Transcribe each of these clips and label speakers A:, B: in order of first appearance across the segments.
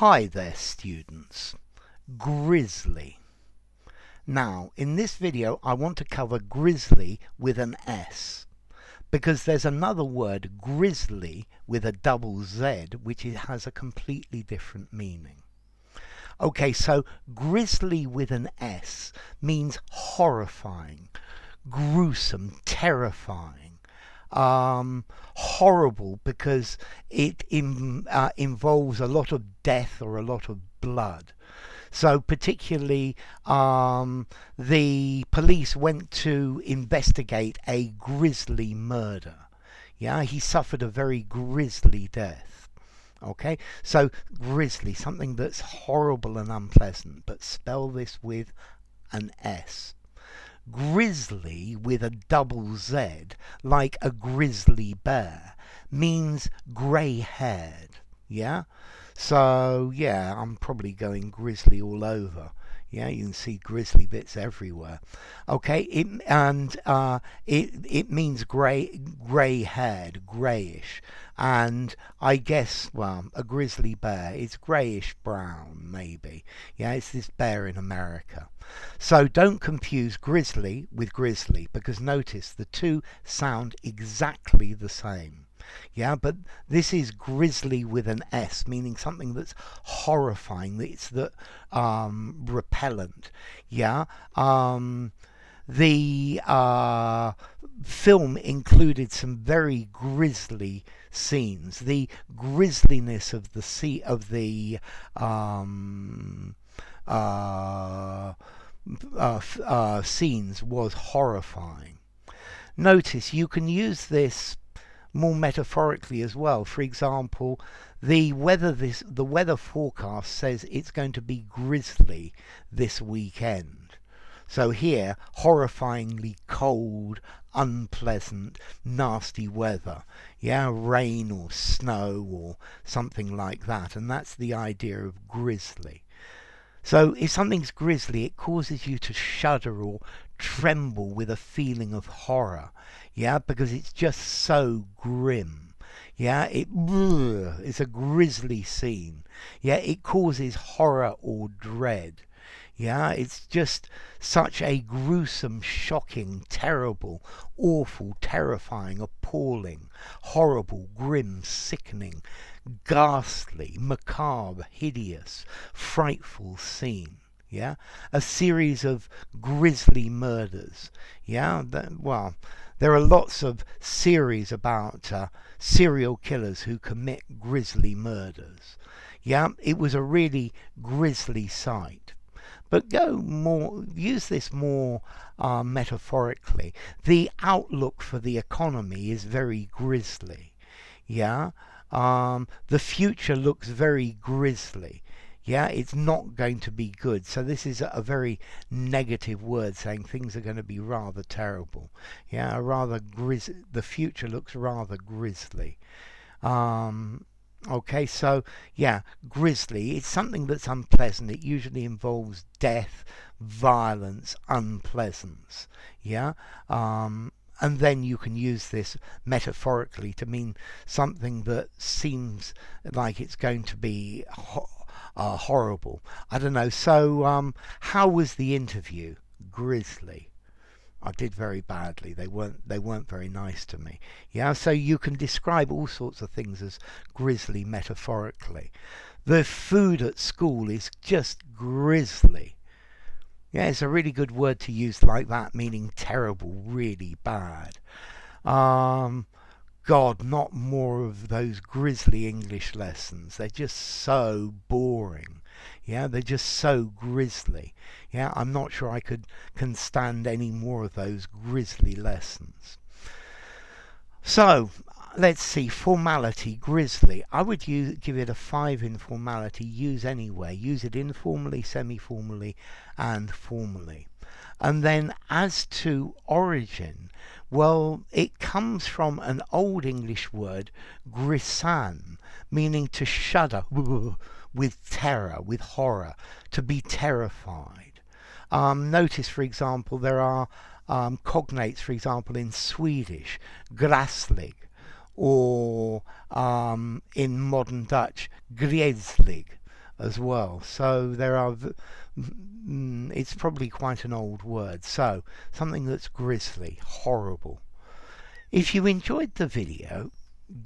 A: Hi there students, Grizzly. Now in this video I want to cover Grizzly with an S because there's another word, Grizzly, with a double Z, which has a completely different meaning. Okay, so Grizzly with an S means horrifying, gruesome, terrifying. Horrible because it involves a lot of death or a lot of blood. So particularly the police went to investigate a grisly murder. Yeah, he suffered a very grisly death. Okay, so grisly, something that's horrible and unpleasant, but spell this with an S. Grizzly with a double Z, like a grizzly bear, means grey-haired. Yeah? So, yeah, I'm probably going grizzly all over. Yeah, you can see grizzly bits everywhere. Okay, it means grey-haired, greyish, and I guess, well, a grizzly bear is greyish brown, maybe. Yeah, it's this bear in America. So don't confuse grizzly with grizzly, because notice the two sound exactly the same. Yeah, but this is grizzly with an S, meaning something that's horrifying, that's repellent. Yeah, the film included some very grisly scenes. The grisliness of the scenes was horrifying. Notice you can use this more metaphorically as well. For example, the weather forecast says it's going to be grizzly this weekend. So here, horrifyingly cold, unpleasant, nasty weather. Yeah, rain or snow or something like that. And that's the idea of grizzly. So if something's grisly, it causes you to shudder or tremble with a feeling of horror. Yeah, because it's just so grim. Yeah, it's a grisly scene. Yeah, it causes horror or dread. Yeah, it's just such a gruesome, shocking, terrible, awful, terrifying, appalling, horrible, grim, sickening, ghastly, macabre, hideous, frightful scene. Yeah, a series of grisly murders. Yeah, well, there are lots of series about serial killers who commit grisly murders. Yeah, it was a really grisly sight. But use this more metaphorically. The outlook for the economy is very grisly. Yeah, the future looks very grisly. Yeah, it's not going to be good. So this is a very negative word saying things are going to be rather terrible. Yeah, the future looks rather grisly. Okay, so yeah, grisly, it's something that's unpleasant. It usually involves death, violence, unpleasantness. Yeah, and then you can use this metaphorically to mean something that seems like it's going to be horrible. I don't know. So how was the interview? Grizzly. I did very badly. They weren't very nice to me. Yeah, so you can describe all sorts of things as grisly metaphorically. The food at school is just grisly. Yeah, it's a really good word to use like that, meaning terrible, really bad. God, not more of those grisly English lessons. They're just so boring. Yeah, they're just so grisly. Yeah, I'm not sure I can stand any more of those grisly lessons. So, let's see, formality, grisly. I would give it a 5 in formality. Use anywhere. Use it informally, semi-formally, and formally. And then as to origin, well, it comes from an old English word, grisan, meaning to shudder with terror, with horror, to be terrified. Notice, for example, there are cognates, for example, in Swedish, Grisly, or in modern Dutch, Grizzly. as well. So there are, it's probably quite an old word. So something that's grisly, horrible. If you enjoyed the video,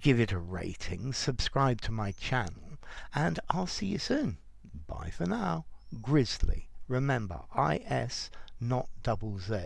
A: give it a rating, subscribe to my channel, and I'll see you soon. Bye for now. Grizzly. Remember, IS, not double Z.